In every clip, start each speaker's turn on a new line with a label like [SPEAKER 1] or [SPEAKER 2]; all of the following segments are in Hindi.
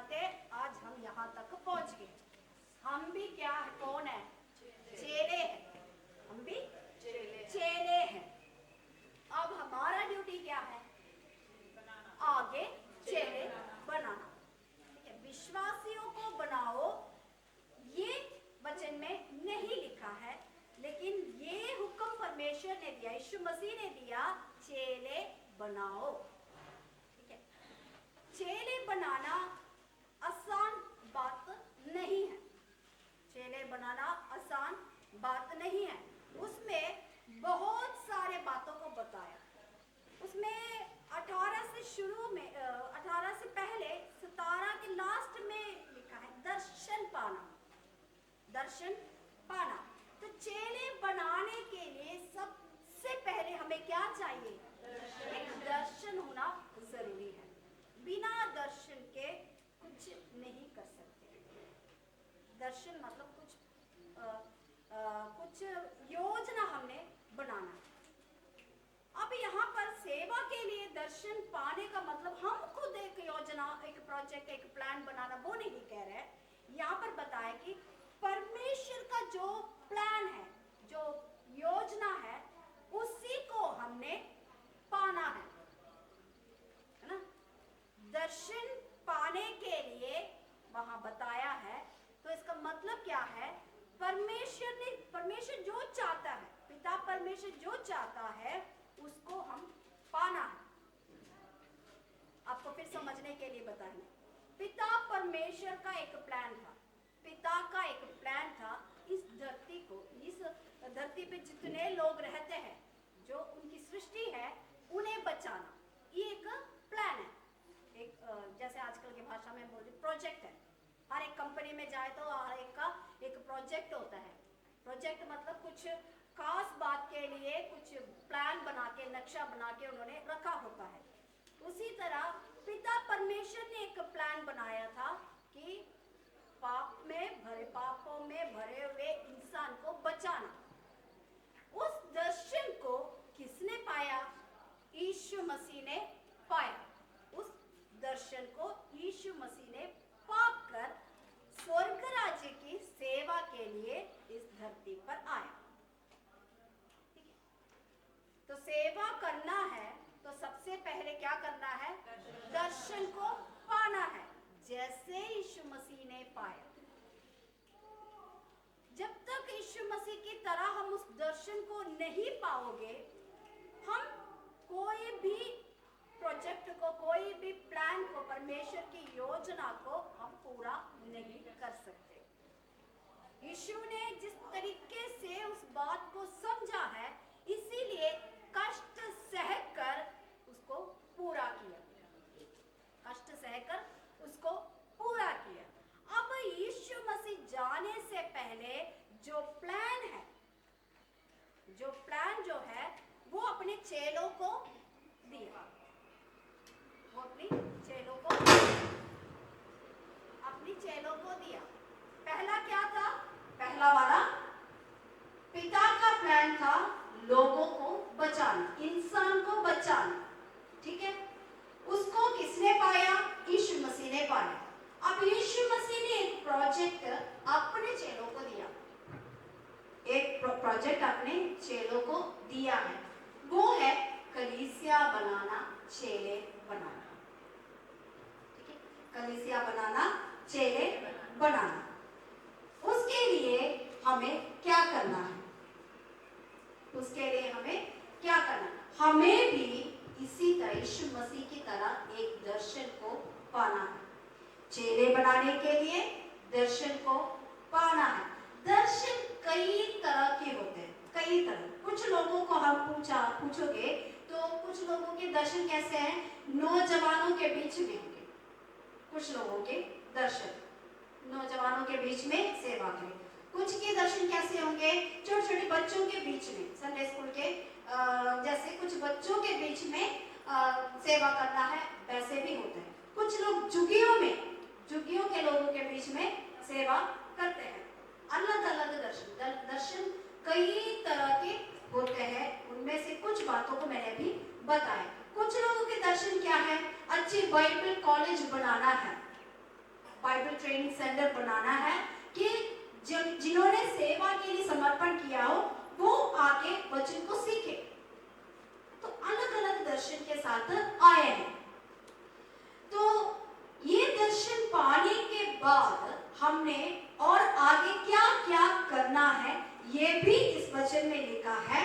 [SPEAKER 1] बनाते आज हम यहाँ तक पहुँच गए। हम भी क्या कौन है? चेले हैं। हम भी चेले हैं। अब हमारा ड्यूटी क्या है? आगे चेले बनाना। ठीक है, विश्वासियों को बनाओ ये वचन में नहीं लिखा है, लेकिन ये हुक्म परमेश्वर ने दिया, यीशु मसीह ने दिया, चेले बनाओ। ठीक है, चेले बनाना आसान बात नहीं है। चेले बनाना आसान बात नहीं है। उसमें बहुत सारे बातों को बताया। उसमें 18 से शुरू में 18 से पहले 17 के लास्ट में लिखा है दर्शन पाना। दर्शन पाना। तो चेले बनाने के लिए सबसे पहले हमें क्या चाहिए? एक दर्शन होना जरूरी है। बिना दर्शन के कुछ नहीं कर सकते। दर्शन मतलब कुछ योजना हमने बनाना। अब यहाँ पर सेवा के लिए दर्शन पाने का मतलब हम खुद एक योजना, एक प्रोजेक्ट, एक प्लान बनाना, वो नहीं कह रहे। यहाँ पर बताया कि परमेश्वर का जो प्लान है, जो योजना है, उसी को हमने पाना है ना। दर्शन पाने के लिए वहां बताया है। तो इसका मतलब क्या है? परमेश्वर जो चाहता है, पिता परमेश्वर जो चाहता है, उसको हम पाना है। आपको फिर समझने के लिए बताएं। पिता परमेश्वर का एक प्लान था। पिता का एक प्लान था इस धरती को, इस धरती पे जितने लोग रहते हैं, जो उनकी सृष्टि है, उन्हें बचाना। ये एक प्लान है। एक जैसे आजकल की भाषा में बोल रही प्रोजेक्ट है। हर एक कंपनी में जाए तो हर एक का एक प्रोजेक्ट होता है। प्रोजेक्ट मतलब कुछ खास बात के लिए कुछ प्लान बना के, नक्शा बना के उन्होंने रखा होता है। उसी तरह पिता परमेश्वर ने एक प्लान बनाया था कि पापों में भरे हुए इंसान को बचाना। उस दर्शन को किसने पाया? यीशु मसीह ने पाया। उस दर्शन को यीशु मसीह ने पाकर स्वर्ग राज्य की सेवा के लिए इस धरती पर आया। ठीक है, तो सेवा करना है तो सबसे पहले क्या करना है? दर्शन को पाना है, जैसे यीशु मसीह ने पाया। जब तक यीशु मसीह की तरह हम उस दर्शन को नहीं पाओगे, हम कोई भी प्रोजेक्ट को, कोई भी प्लान को, परमेश्वर की योजना को हम पूरा नहीं कर सकते। यीशु ने जिस तरीके से उस बात को समझा है, इसीलिए कष्ट सहकर उसको पूरा किया। कष्ट सहकर उसको पूरा किया। अब यीशु मसीह जाने से पहले जो प्लान है, वो अपने चेलों को दिया। वो अपने चेलों को दिया। पहला क्या था? पहला वाला पिता का प्लान था लोगों को बचाना, इंसान को बचाना। ठीक है, उसको किसने पाया? यीशु मसीह ने पाया। अब यीशु मसीह ने एक प्रोजेक्ट अपने चेलों को दिया। एक प्रोजेक्ट अपने चेलों को दिया है, वो है कलीसिया बनाना, चेले बनाना। ठीक है, कलीसिया बनाना, चेले बनाना। उसके लिए हमें क्या करना है? हमें भी इसी तरह यीशु मसीह की तरह एक दर्शन को पाना है। चेले बनाने के लिए दर्शन को पाना है। दर्शन कई तरह के होते हैं, कई तरह। कुछ लोगों को हम पूछोगे तो कुछ लोगों के दर्शन कैसे हैं? नौजवानों के बीच में होंगे। कुछ लोगों के दर्शन नौजवानों के बीच में सेवा करें। कुछ के दर्शन कैसे होंगे? छोटे छोटे बच्चों के बीच में, संडे स्कूल के जैसे कुछ बच्चों के बीच में सेवा करना है, वैसे भी होते हैं। कुछ लोग झुग्गियों के लोगों के बीच में सेवा करते हैं। अलग अलग दर्शन कई तरह के होते हैं। उनमें से कुछ बातों को मैंने भी बताया। कुछ लोगों के दर्शन क्या है? अच्छी बाइबल कॉलेज बनाना है। बाइबल ट्रेनिंग सेंटर बनाना है कि जिन्होंने सेवा के लिए समर्पण किया हो वो आके वचन को सीखे। तो अलग अलग दर्शन के साथ आए हैं। तो ये दर्शन पाने के बाद हमने और आगे क्या क्या करना है ये भी इस वचन में लिखा है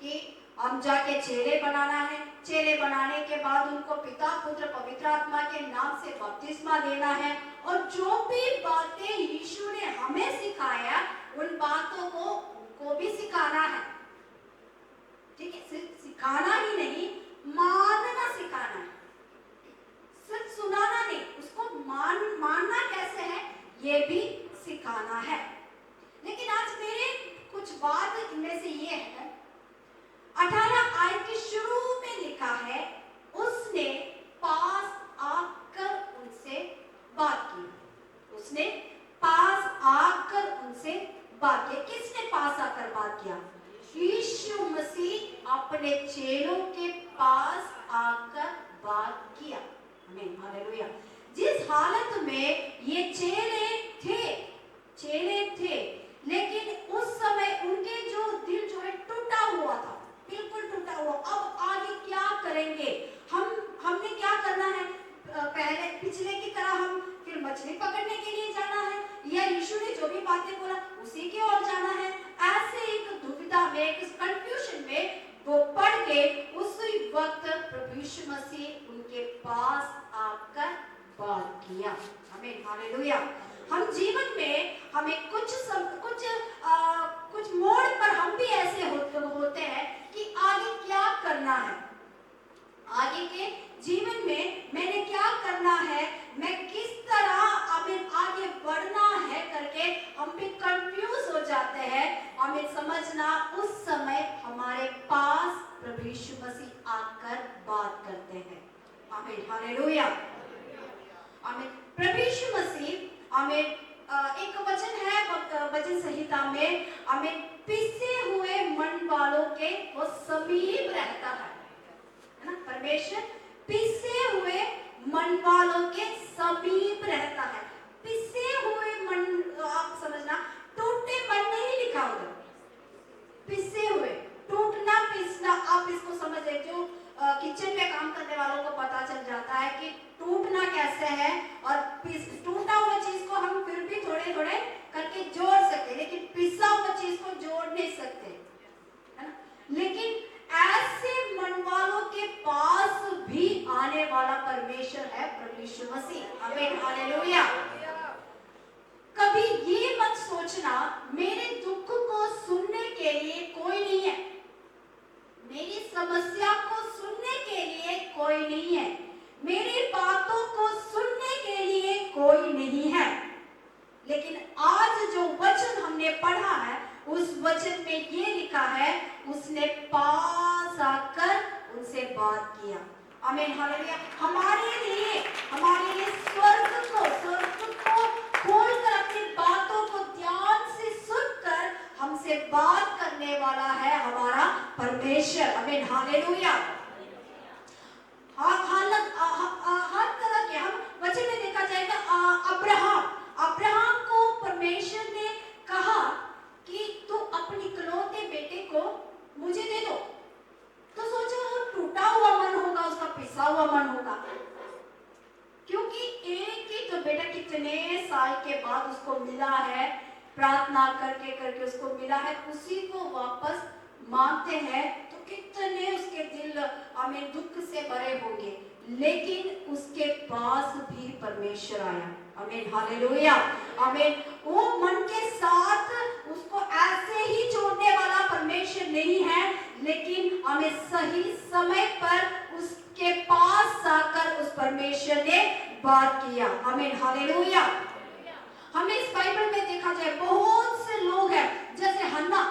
[SPEAKER 1] कि हम जाके चेले बनाना है। चेले बनाने के बाद उनको पिता पुत्र पवित्र आत्मा के नाम से बपतिस्मा देना है और जो भी बातें यीशु ने हमें सिखाया उन बातों को उनको भी सिखाना है। ठीक है, सिर्फ सिखाना ही नहीं, मानना सिखाना है। सिर्फ सुनाना नहीं, उसको मानना कैसे है ये भी सिखाना है। लेकिन आज मेरे कुछ बात इनमें से ये है, 18 आयत के शुरू में लिखा है उसने पास आकर उनसे बात की। उसने पास आकर उनसे बात की। किसने पास आकर बात किया? यीशु मसीह अपने चेलों के पास आकर बात किया। आमीन, हालेलुया। जिस हालत में ये चेले थे, लेकिन उस समय उनके जो दिल जो है टूटा हुआ था, बिल्कुल टूटा हुआ। अब आगे क्या करेंगे? हमने क्या करना है? पहले पिछले की तरह हम फिर मछली पकड़ने के लिए जाना है या यीशु ने जो भी बातें बोला उसी की ओर जाना है? ऐसे एक दुविधा में, एक कंफ्यूजन में वो पड़ के उसी वक्त प्रभु यीशु मसीह उनके पास आकर बात किया। आमीन, हालेलुया। हम जीवन में हमें कुछ मोड़ पर हम भी ऐसे होते हैं कि आगे क्या करना है, आगे के जीवन में मैंने क्या करना है, मैं किस तरह आगे बढ़ना है करके हम भी कंफ्यूज हो जाते हैं। हमें समझना उस समय हमारे पास प्रभु यीशु मसीह आकर बात करते हैं। आमीन, हालेलुया। आमीन। प्रभु यीशु मसीह आमीन। एक वचन है वचन संहिता में, आमीन, पिसे हुए मन वालों के वो समीप रहता है ना। परमेश्वर पिसे हुए मन वालों के समीप रहता है। पिसे हुए मन, आप समझना, टूटे मन नहीं लिखा उधर। पिसे हुए, टूटना पिसना, आप इसको समझ रहे। जो किचन में काम करने वालों को पता चल जाता है कि टूटना कैसे है, और टूटा हुआ चीज को हम फिर भी थोड़े थोड़े करके जोड़ सकते, लेकिन पिसा हुआ चीज को जोड़ नहीं सकते, है ना। लेकिन ऐसे मन वालों के पास भी आने वाला परमेश्वर है प्रभु यीशु मसीह। आमीन, हालेलुया। कभी ये मत सोचना मेरे दुख को सुनने के लिए कोई नहीं है, मेरी समस्या को सुनने के लिए कोई नहीं है, मेरी बातों को सुनने के लिए कोई नहीं है। लेकिन आज जो वचन हमने पढ़ा है उस वचन में ये लिखा है उसने पास आकर उनसे बात किया। आमीन, हालेलुया। हमारे लिए स्वर्ग को खोलकर अपनी बातों को ध्यान से सुनकर हमसे बात करने वाला है हमारा परमेश्वर। आमीन, हालेलुया। हर तरह के हम वचन में देखा जाएगा। अब्राहम को परमेश्वर ने कहा कि तू अपने इकलौते बेटे को मुझे दे दो। तो सोचो वो टूटा हुआ मन होगा, उसका पिसा हुआ मन होगा, क्योंकि एक ही तो बेटा कितने साल के बाद उसको मिला है, प्रार्थना करके करके उसको मिला है, उसी को वापस मांगते हैं तो कितने उसके दिल हमें दुख से भरे होंगे। लेकिन उसके पास भी परमेश्वर आया। आमीन, हालेलुया। आमीन। वो मन के साथ उसको ऐसे ही छोड़ने वाला परमेश्वर नहीं है, लेकिन हमें सही समय पर उसके पास आकर उस परमेश्वर ने बात किया। आमीन, हालेलुया। हमें इस बाइबल में देखा जाए बहुत से लोग हैं, जैसे हन्ना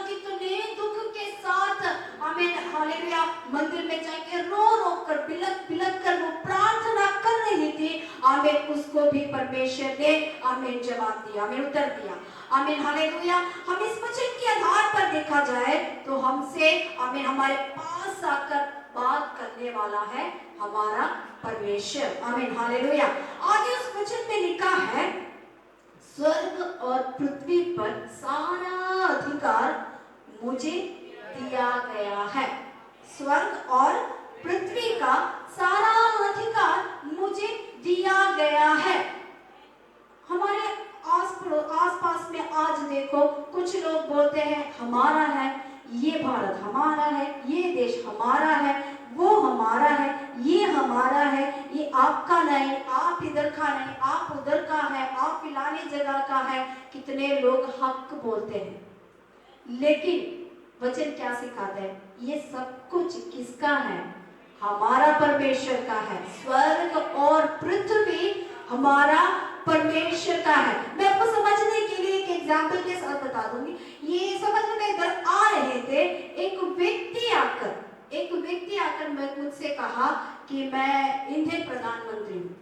[SPEAKER 1] कितने दुख के साथ, आमीन, हालेलुया, मंदिर में जाके रो रो कर बिलक कर वो प्रार्थना कर रही थी। आमीन, उसको भी परमेश्वर ने आमीन जवाब दिया, आमीन उत्तर दिया। आमीन, हालेलुया। हम इस वचन के आधार पर देखा जाए तो हमसे हमें हमारे पास आकर बात करने वाला है हमारा परमेश्वर। आमीन, हालेलुया। आगे उस वचन में लिखा है, स्वर्ग और पृथ्वी पर सारा अधिकार मुझे दिया गया है। स्वर्ग और पृथ्वी का सारा अधिकार मुझे दिया गया है। हमारे आस-पास में आज देखो, कुछ लोग बोलते हैं हमारा है, ये भारत हमारा है, ये देश हमारा है, वो हमारा है, ये हमारा है, ये आपका नहीं, आप इधर का नहीं, आप उधर का है, आप फिलानी जगह का है। कितने लोग हक बोलते हैं, लेकिन वचन क्या सिखाता है? ये सब कुछ किसका है? हमारा परमेश्वर का है। स्वर्ग और पृथ्वी हमारा परमेश्वर का है। मैं आपको समझने के लिए एक एग्जाम्पल के साथ बता दूंगी। ये समझ में इधर आ रहे थे, एक व्यक्ति आकर मुझसे कहा कि मैं इंडियन प्रधानमंत्री हूँ,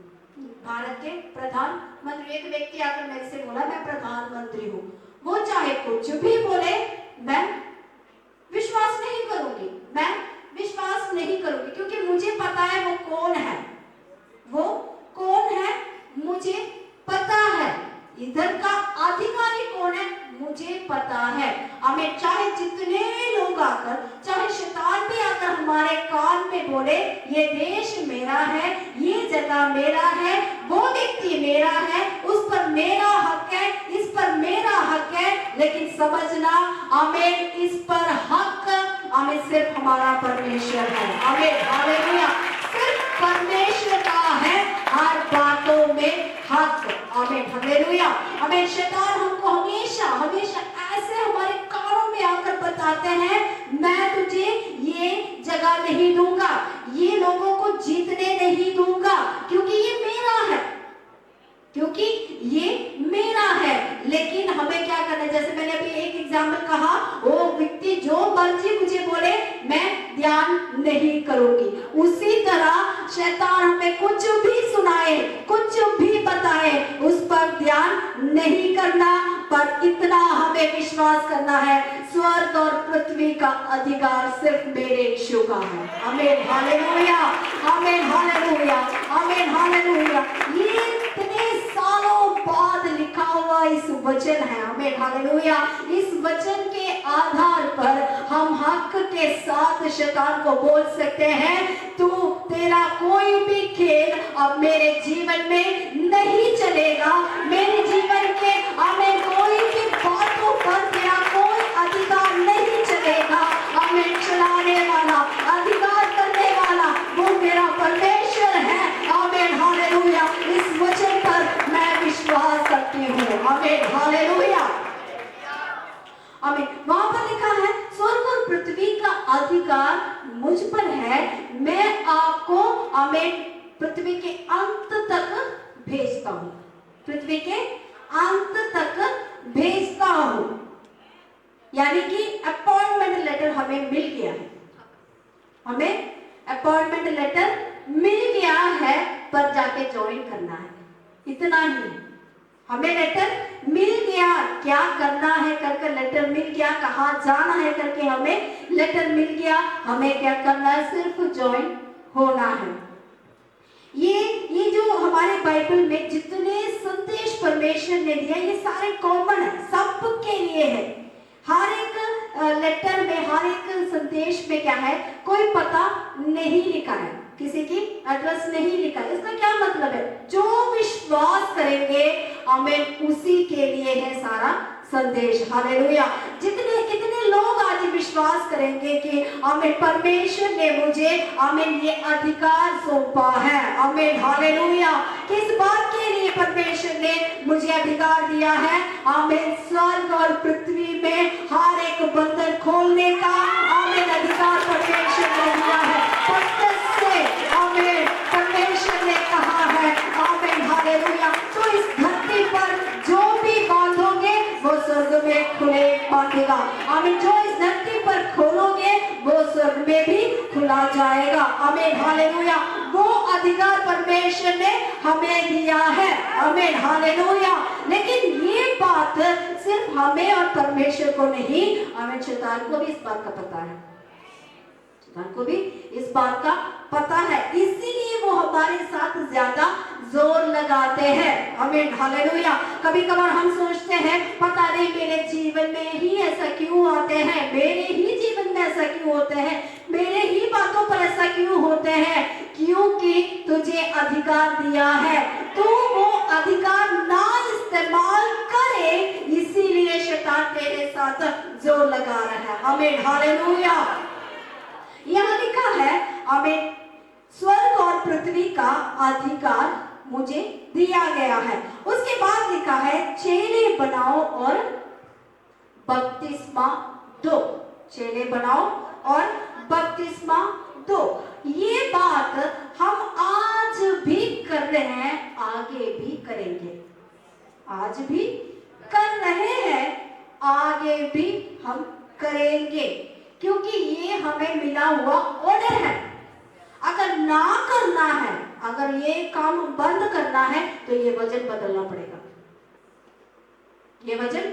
[SPEAKER 1] भारत के प्रधानमंत्री। एक व्यक्ति आकर मेरे से बोला मैं प्रधानमंत्री हूँ। वो चाहे कुछ भी बोले, मैं विश्वास नहीं करूंगी, क्योंकि मुझे पता है वो कौन है, मुझे पता है। इधर का अधिकारी कौन है मुझे पता है। हमें चाहे जितने लोग आकर, चाहे शैतान भी आकर हमारे कान में बोले ये देश मेरा है, ये जगह मेरा है, वो व्यक्ति मेरा है, उस पर मेरा हक है, इस पर मेरा हक है, लेकिन समझना हमें इस पर हक हमें सिर्फ हमारा परमेश्वर है। हमें हालेलुया, सिर्फ परमेश्वर का है हर बातों में हक। आमीन, हालेलुया। हमें शैतान हमको हमेशा ऐसे हमारे कानों में आकर बताते हैं, मैं तुझे ये जगह नहीं दूंगा, ये लोगों को जीतने नहीं दूंगा, क्योंकि ये मेरा है। लेकिन हमें क्या करना है? जैसे मैंने अभी एक एग्जाम्पल कहा, वो व्यक्ति जो मर्जी मुझे बोले मैं ध्यान नहीं करूंगी। उसी तरह शैतान हमें कुछ भी सुनाए, कुछ भी बताए, उस पर ध्यान नहीं करना, पर इतना हमें विश्वास करना है, स्वर्ग और पृथ्वी का अधिकार सिर्फ मेरे यीशु का है। आमीन, हालेलुया, आमीन, हालेलुया, आमीन, हालेलुया। ये इतने सालों बाद लिखा हुआ इस वचन है। आमीन, हालेलुया। इस वचन के आधार पर हम हक के साथ शैतान को बोल सकते हैं, तू तेरा कोई भी खेल अब मेरे जीवन में नहीं चलेगा, मेरे जीवन के हमें कोई भी बातों पर तेरा कोई अधिकार नहीं चलेगा। हमें चलाने वाला, अधिकार करने वाला वो मेरा परमेश्वर है। आमीन, हालेलुया। इस वचन पर मैं विश्वास करती हूँ। आमीन, हालेलुया, आमीन। वहां पर लिखा है, स्वर्ग और पृथ्वी का अधिकार मुझ पर है, मैं आपको आमीन पृथ्वी के अंत तक भेजता हूँ, पृथ्वी के अंत तक भेजता हूँ। यानी कि अपॉइंटमेंट लेटर हमें मिल गया है, हमें अपॉइंटमेंट लेटर मिल गया है, पर जाके ज्वाइन करना है, इतना ही। हमें लेटर मिल गया, क्या करना है करके लेटर मिल गया, कहाँ जाना है करके हमें लेटर मिल गया, हमें क्या करना है? सिर्फ ज्वाइन होना है। ये जो हमारे बाइबल में जितने संदेश परमेश्वर ने दिया, ये सारे कॉमन है, सबके लिए है। हर एक लेटर में, हर एक संदेश में क्या है? कोई पता नहीं लिखा है, किसी की एड्रेस नहीं लिखा है। इसका क्या मतलब है? जो विश्वास करेंगे हमें उसी के लिए है सारा संदेश। हालेलुया। कितने लोग आज विश्वास करेंगे कि हमें परमेश्वर ने मुझे हमें ये अधिकार सौंपा है। आमीन, हालेलुया। किस बात के लिए परमेश्वर ने मुझे अधिकार दिया है? हमें स्वर्ग और पृथ्वी में हर एक बंधन खोलने का हमें अधिकार परमेश्वर ने दिया है। आमीन, परमेश्वर ने कहा है। आमीन, हालेलुया। तो इस धरती पर जो भी बांधोगे वो स्वर्ग में खुले बांधेगा। आमीन, जो इस धरती पर खोलोगे वो स्वर्ग में भी खुले बुला जाएगा। आमीन हालेलुया। वो अधिकार परमेश्वर ने हमें दिया है। आमीन हालेलुया। लेकिन ये बात सिर्फ हमें और परमेश्वर को नहीं, आमीन, शैतान को भी इस बात का पता है। शैतान को भी इस बात का पता है, इसीलिए वो हमारे साथ ज्यादा जोर लगाते हैं। आमीन हालेलुया। कभी कभार हम सोचते हैं पता नहीं मेरे जीवन में ही ऐसा क्यों आते हैं, मेरे ही जीवन में ऐसा क्यों होते हैं, मेरे ही बातों पर ऐसा क्यों होते हैं, क्योंकि तुझे अधिकार दिया है, तू वो अधिकार ना इस्तेमाल करे, इसीलिए शैतान तेरे साथ जोर लगा रहा है। आमीन हालेलुया। यहाँ लिखा है, आमीन, स्वर्ग और पृथ्वी का अधिकार मुझे दिया गया है। उसके बाद लिखा है चेले बनाओ और बपतिस्मा दो। चेले बनाओ और बपतिस्मा दो। ये बात हम आज भी कर रहे हैं, आगे भी करेंगे। आज भी कर रहे हैं, आगे भी हम करेंगे, क्योंकि ये हमें मिला हुआ ऑर्डर है। अगर ना करना है, अगर ये काम बंद करना है, तो ये वचन बदलना पड़ेगा। ये वचन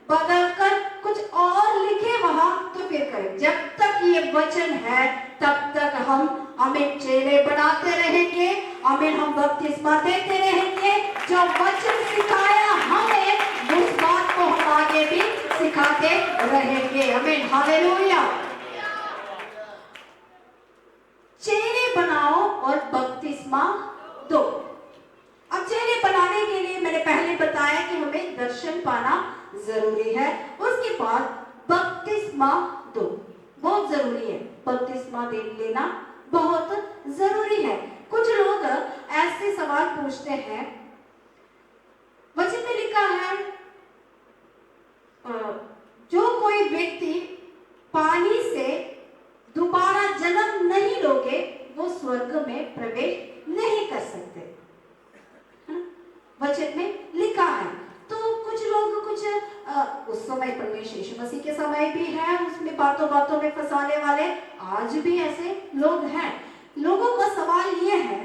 [SPEAKER 1] बदलकर कुछ और लिखे वहां, तो फिर करें। जब तक ये वचन है तब तक हम आमीन चेले बनाते रहेंगे, आमीन हम बपतिस्मा देते रहेंगे। जो वचन सिखाया हमें, उस बात को हम आगे भी सिखाते रहेंगे। आमीन हालेलुया। चेले बनाओ और बपतिस्मा दो। अब चेले बनाने के लिए मैंने पहले बताया कि हमें दर्शन पाना जरूरी है, उसके बाद बपतिस्मा दो, बहुत जरूरी है। बपतिस्मा दे लेना बहुत जरूरी है। कुछ लोग ऐसे सवाल पूछते हैं, वचन में लिखा है जो कोई व्यक्ति पानी से दोबारा जन्म नहीं लोगे वो स्वर्ग में प्रवेश नहीं कर सकते, वचन में लिखा है। तो कुछ लोग उस समय परमेश्वर यीशु मसीह के समय भी है, उसमें बातों बातों में फंसाने वाले आज भी ऐसे लोग हैं। लोगों का सवाल ये है,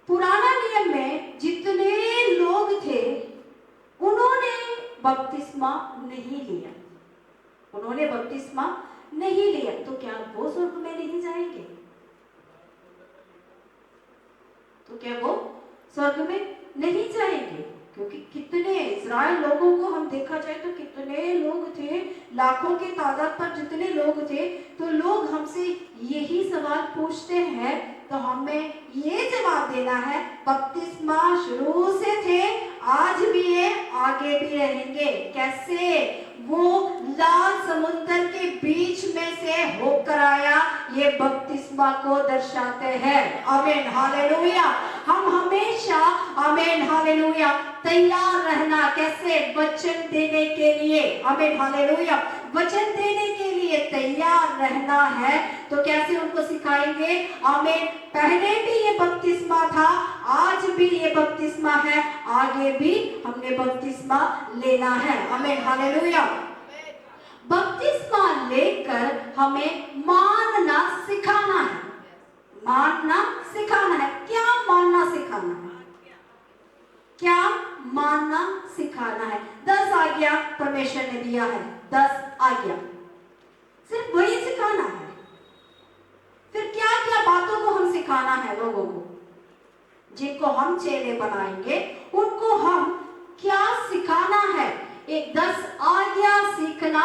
[SPEAKER 1] पुराना नियम में जितने लोग थे उन्होंने बपतिस्मा नहीं लिया, उन्होंने बपतिस्मा नहीं लिया, तो क्या वो स्वर्ग में नहीं जाएंगे? तो क्या वो स्वर्ग में नहीं जाएंगे? क्योंकि कितने इस्राएल लोगों को हम देखा जाए तो कितने लोग थे, लाखों के तादाद पर जितने लोग थे, तो लोग हमसे यही सवाल पूछते हैं, तो हमें ये जवाब देना है, बपतिस्मा शुरू से थे, आज भी है, आगे भी रहेंगे। कैसे? वो लाल समुद्र के बीच में से होकर आया, ये बपतिस्मा को दर्शाते हैं। आमीन हालेलुया। हम हमेशा आमीन हालेलुया तैयार रहना, कैसे? वचन देने के लिए। आमीन हालेलुया। वचन देने के लिए तैयार रहना है, तो कैसे उनको सिखाएंगे? आमीन। पहले भी ये बपतिस्मा था, आज भी ये बपतिस्मा है, आगे भी हमने बपतिस्मा लेना है। आमीन हालेलुया। बपतिस्मा लेकर हमें मानना सिखाना है, मानना सिखाना है। क्या मानना सिखाना है? क्या मानना सिखाना है? 10 आज्ञा परमेश्वर ने दिया है, 10 आज्ञा, सिर्फ वही सिखाना है। फिर क्या क्या बातों को हम सिखाना है लोगों को? जिनको हम चेले बनाएंगे उनको हम क्या सिखाना है? एक 10 आज्ञा सीखना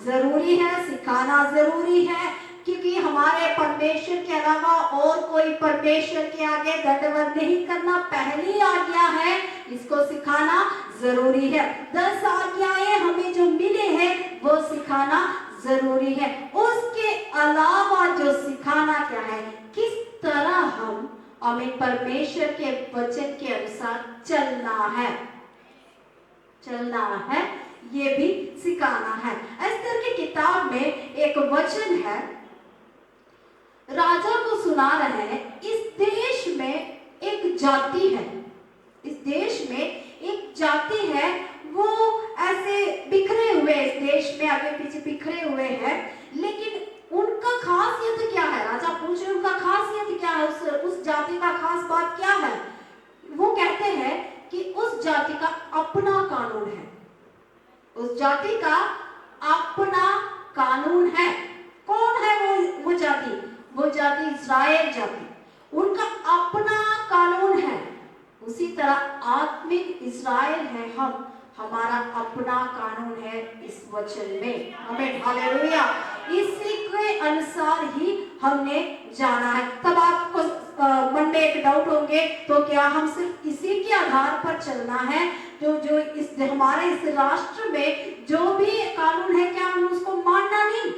[SPEAKER 1] जरूरी है, सिखाना जरूरी है, क्योंकि हमारे परमेश्वर के अलावा और कोई परमेश्वर के आगे दंडवत नहीं करना पहली आज्ञा है, इसको सिखाना जरूरी है। 10 आज्ञाएं हमें जो मिले हैं वो सिखाना जरूरी है। उसके अलावा जो सिखाना क्या है, किस तरह हम हमें परमेश्वर के वचन के अनुसार चलना है, चलना है, ये भी सिखाना है। एस्तर की किताब में एक वचन है, राजा को सुना रहे हैं, इस देश में एक जाति है, इस देश में एक जाति है, वो ऐसे बिखरे हुए, इस देश में आगे पीछे बिखरे हुए हैं, लेकिन उनका खास
[SPEAKER 2] खासियत क्या है? राजा पूछ रहे उनका खासियत क्या है, उस जाति का खास बात क्या है? वो कहते हैं कि उस जाति का अपना कानून है, उस जाति का अपना कानून है। कौन है वो जाति? वो जाति इस्राएल जाति, उनका अपना कानून है। उसी तरह आत्मिक इस्राएल है हम, हमारा अपना कानून है इस वचन में। आमीन, हालेलुया। इसी के अनुसार ही हमने जाना है। तब आपको मन में एक डाउट होंगे, तो क्या हम सिर्फ इसी के आधार पर चलना है? जो इस हमारे इस राष्ट्र में जो भी कानून है, क्या हम उसको मानना नहीं?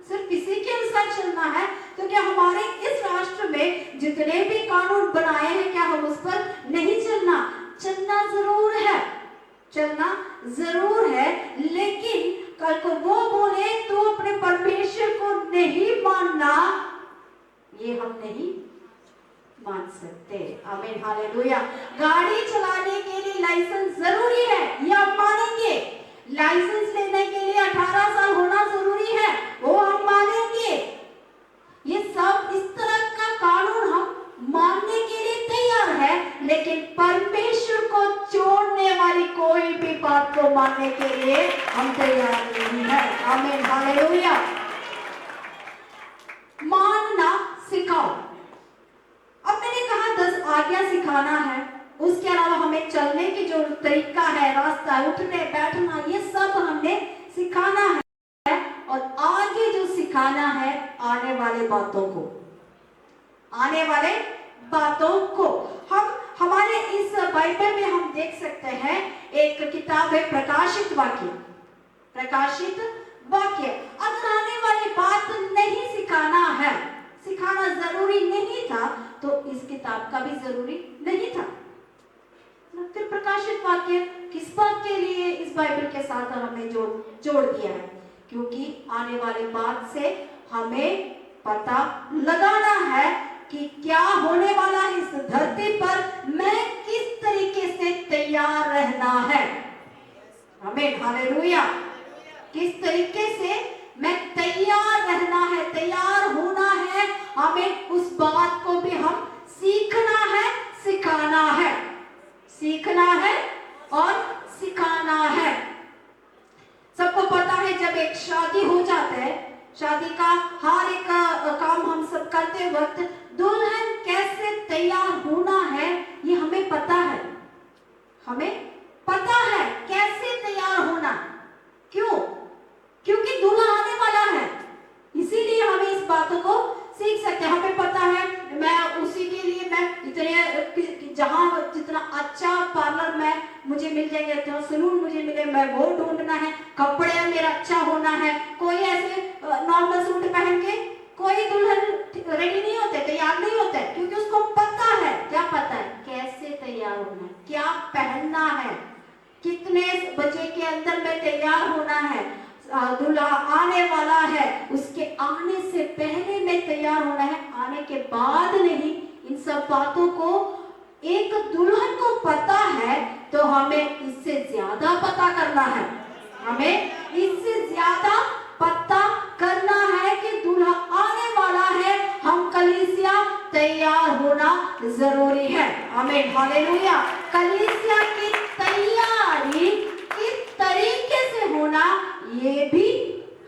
[SPEAKER 2] सिर्फ इसी के अनुसार चलना है? तो क्या हमारे इस राष्ट्र में जितने भी कानून बनाए हैं, क्या हम उस पर नहीं चलना? चलना जरूर है, चलना जरूर है। लेकिन कल को वो बोले तो अपने परमेश्वर को नहीं मानना, ये हम नहीं मान सकते। आमीन, हालेलुया। गाड़ी चलाने के लिए लाइसेंस जरूरी है, ये आप मानेंगे। लाइसेंस लेने के लिए 18 साल होना जरूरी है, वो हम मानेंगे। ये सब इस तरह का कानून हम मानने के लिए तैयार है, लेकिन परमेश्वर को छोड़ने वाली कोई भी बात को मानने के लिए हम तैयार नहीं है। आमीन, हालेलुया। मानना सिखाओ। अब मैंने कहा 10 आज्ञा सिखाना है, उसके अलावा हमें चलने की जो तरीका है, रास्ता, उठने बैठना, ये सब हमने सिखाना है। और आगे जो सिखाना है, आने वाले बातों को, आने वाले बातों को। हम हमारे इस बाइबल में हम देख सकते हैं, एक किताब है प्रकाशित वाक्य, प्रकाशित वाक्य। अगर आने वाली बात नहीं सिखाना है, सिखाना जरूरी नहीं था, तो इस किताब का भी जरूरी नहीं था। फिर प्रकाशित वाक्य किस बात के लिए इस बाइबल के साथ हमें जोड़ दिया है? क्योंकि आने वाली बात से हमें पता लगाना है कि क्या होने वाला है इस धरती पर, मैं किस तरीके से तैयार रहना है। आमीन, हालेलुया। किस तरीके से मैं तैयार रहना है, तैयार होना है, हमें उस बात को भी हम सीखना है, सिखाना है, सीखना है और सिखाना है। सबको पता है जब एक शादी हो जाता है, शादी का हर एक काम हम सब करते वक्त दुल्हन कैसे तैयार होना है, ये हमें पता है, हमें पता है कैसे तैयार होना। क्यों? क्योंकि दूल्हा आने वाला है, इसीलिए हमें इस बातों को सीख सकते हैं। हमें पता है, मैं उसी के लिए मैं इतने जहां जितना अच्छा पार्लर में मुझे मिल जाएगा, तो सलून मुझे मिले, मैं वो ढूंढना है। कपड़े मेरा अच्छा होना है। कोई ऐसे नॉर्मल सूट पहन के कोई दुल्हन रेडी नहीं होते, तैयार नहीं होते, क्योंकि उसको पता है, क्या पता है, कैसे तैयार होना है, क्या पहनना है, कितने बजे के अंदर में तैयार होना है। दूल्हा आने वाला है, उसके आने से पहले में तैयार होना है, आने के बाद नहीं। इन सब बातों को एक दुल्हन को पता है, तो हमें इससे ज्यादा पता करना है, हमें इससे ज्यादा पता करना है कि दूल्हा आने वाला है, हम कलीसिया तैयार होना जरूरी है। आमीन, हालेलुया। कलीसिया की तैयारी किस तरीके से होना, ये भी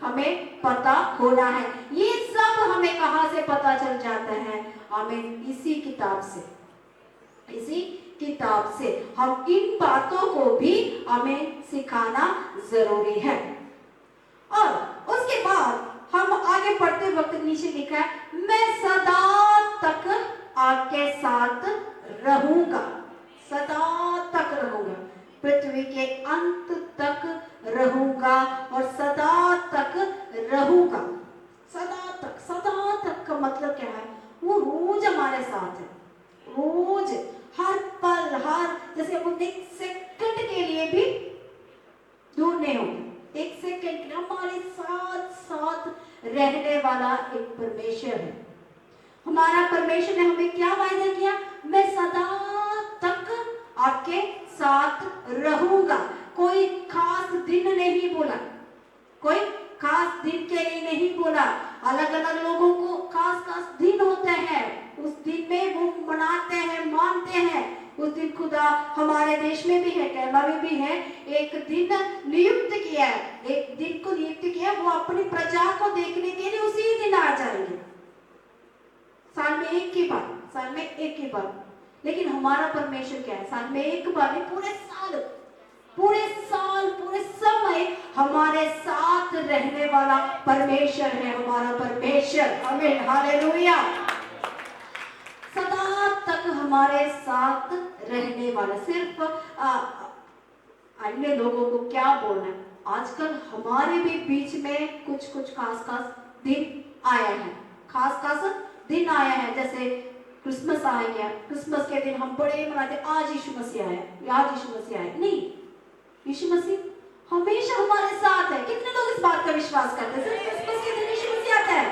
[SPEAKER 2] हमें पता होना है। ये सब हमें कहां से पता चल जाता है? हमें इसी किताब से, इसी किताब से हम इन बातों को भी हमें सिखाना जरूरी है। और उसके बाद हम आगे पढ़ते वक्त नीचे लिखा है, मैं सदा तक आपके साथ रहूंगा, सदा तक रहूंगा, पृथ्वी के अंत तक रहूंगा और सदा तक रहूंगा। सदा तक, सदा तक का मतलब क्या है? वो रोज हमारे साथ है, रोज, हर पल, हर, जैसे वो एक सेकंड के लिए भी दूर नहीं होंगे, एक सेकंड हमारे साथ साथ रहने वाला एक परमेश्वर है। हमारा परमेश्वर ने हमें क्या वायदा किया? मैं सदा तक आपके साथ रहूंगा। कोई खास दिन नहीं बोला, कोई खास दिन के लिए नहीं बोला। अलग अलग लोगों को खास खास दिन होते हैं, उस दिन में वो मनाते हैं, मानते हैं। उस दिन खुदा हमारे देश में भी है, केरला में भी है, एक दिन नियुक्त किया है, एक दिन को नियुक्त किया, वो अपनी प्रजा को देखने के लिए उसी दिन आ जाएंगे। साल में एक ही बार, साल में एक ही बार। लेकिन हमारा परमेश्वर क्या है, साल में एक बार नहीं, पूरे साल पूरे समय हमारे साथ रहने वाला परमेश्वर है हमारा परमेश्वर। आमीन, हालेलुया। सदा तक हमारे साथ रहने वाला। सिर्फ अन्य लोगों को क्या बोलना है, आजकल हमारे भी बीच में कुछ कुछ खास खास दिन आया है, खास खास दिन आया है। जैसे क्रिसमस आ गया, क्रिसमस के दिन हम बड़े मनाते, आज यीशु मसीह आया, आज यीशु मसीह आया। नहीं, यीशु मसीह हमेशा हमारे साथ है। कितने लोग इस बात का विश्वास करते हैं सिर्फ क्रिसमस के दिन यीशु मसीह आता है?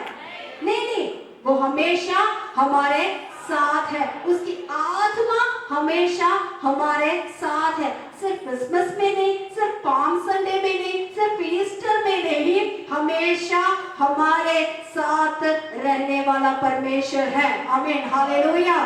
[SPEAKER 2] नहीं, वो हमेशा हमारे साथ है, उसकी आत्मा हमेशा हमारे साथ है। सिर्फ क्रिसमस में नहीं, सिर्फ पाम संडे में नहीं, सिर्फ ईस्टर में नहीं, हमेशा हमारे साथ रहने वाला परमेश्वर है। आमीन, हालेलुया।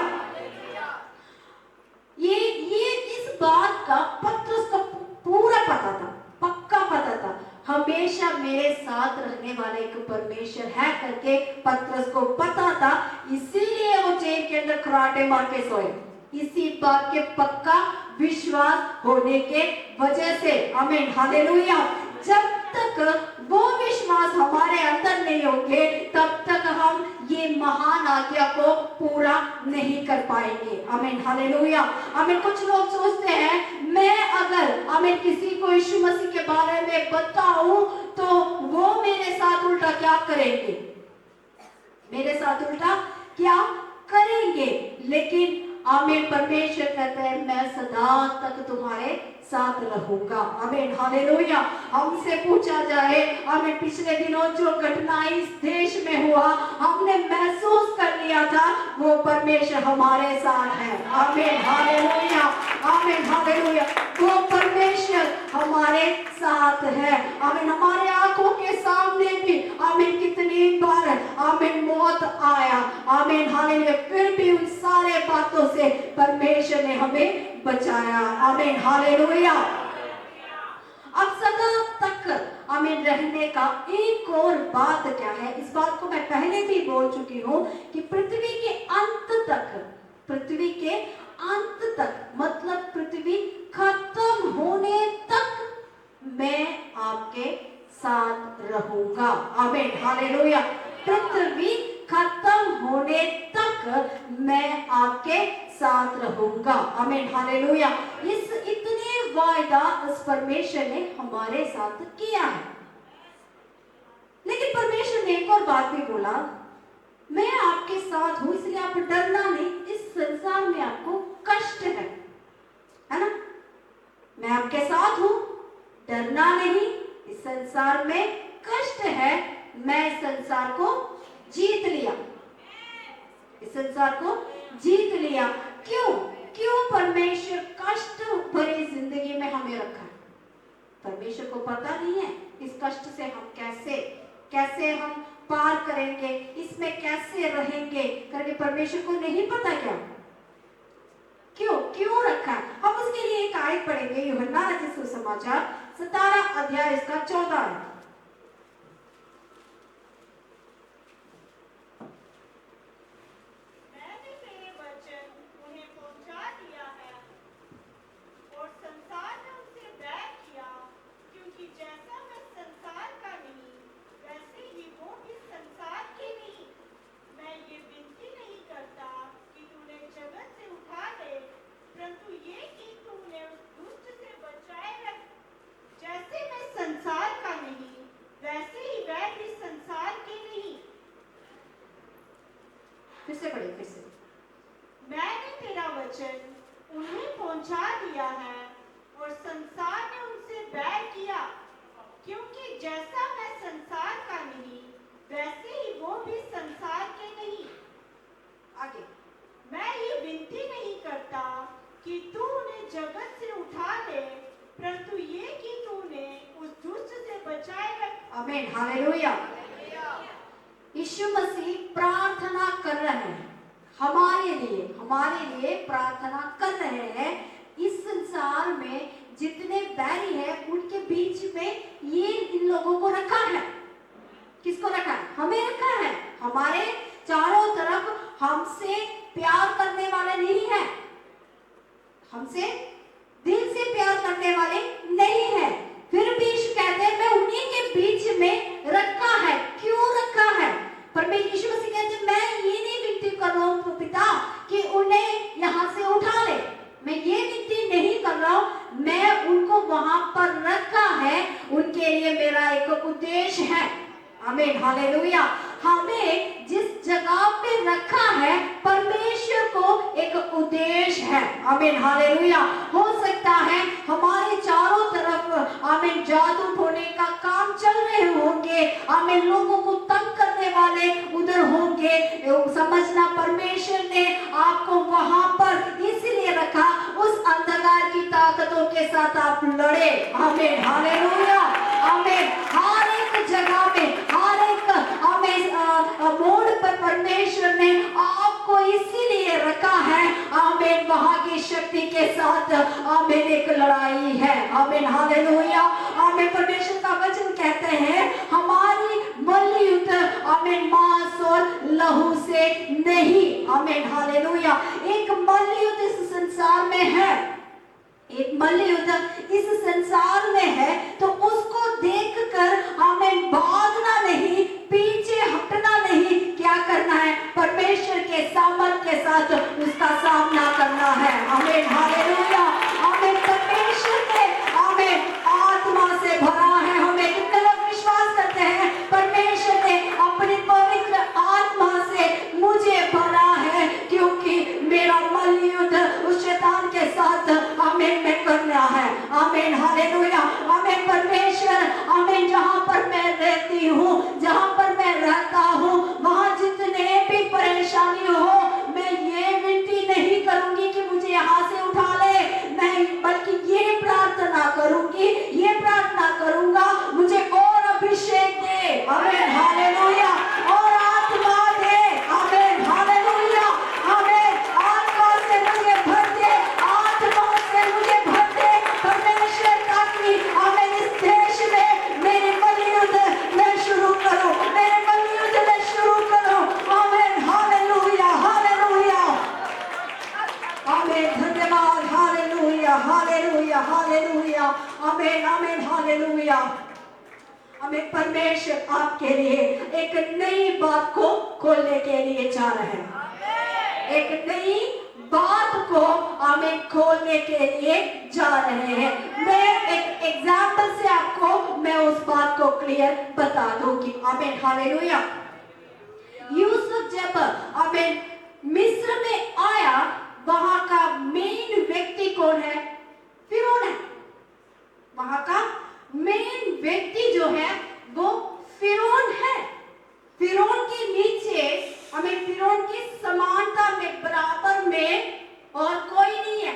[SPEAKER 2] ये इस बात का पत्रस को पूरा पता था, पक्का पता था, हमेशा मेरे साथ रहने वाला एक परमेश्वर है करके पत्रस को पता था। इसीलिए वो जेल के अंदर खराटे मार के सोए, इसी बात के पक्का विश्वास होने के वजह से। आमीन, हालेलुया। जब तक वो विश्वास हमारे अंदर नहीं होंगे, तब तक हम ये महान आज्ञा को पूरा नहीं कर पाएंगे। आमीन, हालेलुया। आमीन। कुछ लोग सोचते हैं मैं अगर आमीन किसी को यीशु मसीह के बारे में बताऊं तो वो मेरे साथ उल्टा क्या करेंगे, मेरे साथ उल्टा क्या करेंगे। लेकिन आमीन, परमेश्वर कहते हैं मैं सदा तक तुम्हारे साथ रहूंगा। आमीन, हालेलुया। हमसे पूछा जाए, आमीन, पिछले दिनों जो घटना इस देश में हुआ, हमने महसूस कर लिया था वो परमेश्वर हमारे साथ है। आमीन, हालेलुया। आमीन, हालेलुया। वो परमेश्वर हमारे साथ है। आमीन। हमारे आंखों के सामने भी आमीन कितनी बार आमीन मौत आया। आमीन, हालेलुया। फिर भी उन सारे बातों से परमेश्वर ने हमें बचाया। आमीन, हालेलुया। अब सदा तक आमीन रहने का एक और बात क्या है, इस बात को मैं पहले भी बोल चुकी हूँ कि पृथ्वी के अंत तक, पृथ्वी के अंत तक मतलब पृथ्वी खत्म होने तक मैं आपके साथ रहूंगा। आमीन, हालेलुया। पृथ्वी खत्म होने तक मैं आपके साथ रहूंगा। आमीन, हालेलुया। इस इतने वायदा उस परमेश्वर ने हमारे साथ किया है। लेकिन परमेश्वर ने एक और बात भी बोला, मैं आपके साथ हूं इसलिए आप डरना नहीं, इस संसार में आपको कष्ट है ना, मैं आपके साथ हूं, डरना नहीं, इस संसार में कष्ट है, मैं इस संसार को जीत लिया, इस संसार को जीत लिया। क्यों परमेश्वर कष्ट भरी जिंदगी में हमें रखा है? परमेश्वर को पता नहीं है इस कष्ट से हम कैसे हम पार करेंगे, इसमें कैसे रहेंगे करके परमेश्वर को नहीं पता क्या? क्यों रखा है? हम उसके लिए एक आयत पढ़ेंगे, यूहन्ना रचित सुसमाचार 17 अध्याय इसका 14 है। फिर से
[SPEAKER 3] मैंने तेरा वचन उन्हें पहुंचा दिया है और संसार ने उनसे बैर किया, क्योंकि जैसा मैं संसार का नहीं वैसे ही वो भी संसार के नहीं।
[SPEAKER 2] आगे,
[SPEAKER 3] मैं ये विनती नहीं करता कि तू उन्हें जगत से उठा ले, परंतु ये कि तू उन्हें उस दुष्ट से बचाए रख।
[SPEAKER 2] आमीन, हालेलुया। यीशु मसीह प्रार्थना कर रहे हैं हमारे लिए प्रार्थना कर रहे हैं। इस संसार में जितने बैरी हैं उनके बीच में ये इन लोगों को रखा है। किसको रखा है? हमें रखा है। हमारे चारों तरफ हमसे प्यार करने वाले नहीं है, हमसे दिल से प्यार करने वाले नहीं है। फिर भी यीशु कहते हैं मैं उन्हीं के बीच में रखा है। क्यों रखा है? परमेश्वर यीशु मसीह कहते हैं मैं ये नहीं विनती कर रहा हूँ पिता कि उन्हें यहाँ से उठा ले, मैं ये विनती नहीं कर रहा हूँ, मैं उनको वहां पर रखा है, उनके लिए मेरा एक उद्देश्य है। आमीन, हालेलुया। हमें जिस जगह पे रखा है परमेश्वर को एक उद्देश्य है। आमीन, हालेलुया। हो सकता है हमारे चारों तरफ आमीन जादू टोने का काम चल रहे होंगे, आमीन लोगों को तंग करने वाले उधर होंगे। समझना परमेश्वर ने आपको वहां पर इसलिए रखा, उस अंधकार की ताकतों के साथ आप लड़े। आमीन, हालेलुया। आमीन। हर एक जगह में, हर एक आमीन मोड़ पर परमेश्वर ने आपको इसीलिए रखा है। आमीन, वहां की शक्ति के साथ आमीन एक लड़ाई है। आमीन, हालेलुया। आमीन। परमेश्वर का वचन कहते हैं हमारी मल्ल युद्ध आमीन मांस और लहू से नहीं। आमीन, हालेलुया। एक मल्ल युद्ध इस संसार में है, एक मल्ल युद्ध इस संसार में है, तो उसको देखकर हमें भागना नहीं, पीछे हटना नहीं, क्या करना है? परमेश्वर के सामर्थ्य के साथ उसका सामना करना है। आमीन, हालेलुया। आमीन। परमेश्वर ने आमीन आत्मा से भरा है। हमें कितने लोग विश्वास करते हैं परमेश्वर ने अपनी पवित्र आत्मा से मुझे भरा है, क्योंकि मेरा मल्ल युद्ध उस शैतान के साथ आमीन में करना है। आमीन, हालेलुया। आमीन। परमेश्वर आमीन जहां पर मैं रहती हूँ, जहां पर मैं रहता हूँ, वहां जितने भी परेशानी हो, मैं ये विनती नहीं करूंगी कि मुझे यहाँ से उठा ले, मैं बल्कि ये प्रार्थना करूंगी, ये प्रार्थना करूंगा मुझे और अभिषेक दे। आमीन, हालेलुया। और आत्मा दे। आमीन, हालेलुया। आमीन। आत्मा से मुझे भर दे, आत्मा से मुझे भर दे परमेश्वर, ताकि आमीन इस देश में मेरी मल्ल युद्ध मैं शुरू करूं, मेरे मल्ल युद्ध मैं शुरू करूं। आमीन, हालेलुया, हालेलुया। आमीन, धन्यवाद, हालेलुया, हालेलुया, हालेलुया। आमीन, आमीन, हालेलुया। हमें परमेश्वर आपके लिए एक नई बात को खोलने के लिए जा रहे हैं, एक नई बात को हमें खोलने के लिए जा रहे हैं। मैं एक एग्जाम्पल से आपको मैं उस बात को क्लियर बता दूंगी। आमीन, हालेलुया। यूसुफ जब आमीन मिस्र में आया, वहां का मेन व्यक्ति कौन है? फिरौन है। वहां का मेन व्यक्ति जो है वो फिरौन है। फिरौन के नीचे हमें फिरौन की समानता में बराबर में और कोई नहीं है।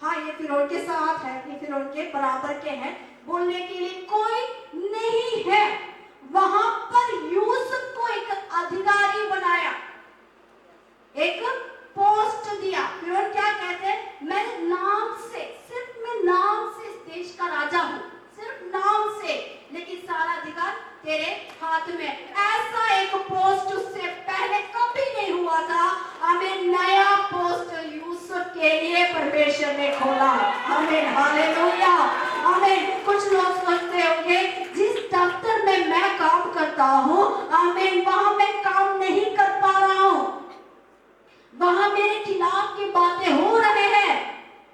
[SPEAKER 2] हाँ, ये फिरौन के साथ है, ये फिरौन के बराबर के हैं, बोलने के लिए कोई नहीं है। वहां पर यूसुफ को एक अधिकारी बनाया, एक पोस्ट दिया। फिरौन क्या कहते हैं? मैं नाम से, सिर्फ मैं नाम से इस देश का राजा हूं, सिर्फ नाम से, लेकिन सारा अधिकार तेरे हाथ में। ऐसा एक पोस्ट उससे पहले कभी नहीं हुआ था। हमें नया पोस्ट यूसुफ के लिए परमेश्वर ने खोला। हमें हालेलुया। हमें कुछ लोग सोचते होंगे जिस दफ्तर में मैं काम करता हूँ, आमीन, वहां मैं काम नहीं कर पा रहा हूँ, वहां मेरे खिलाफ की बातें हो रहे हैं,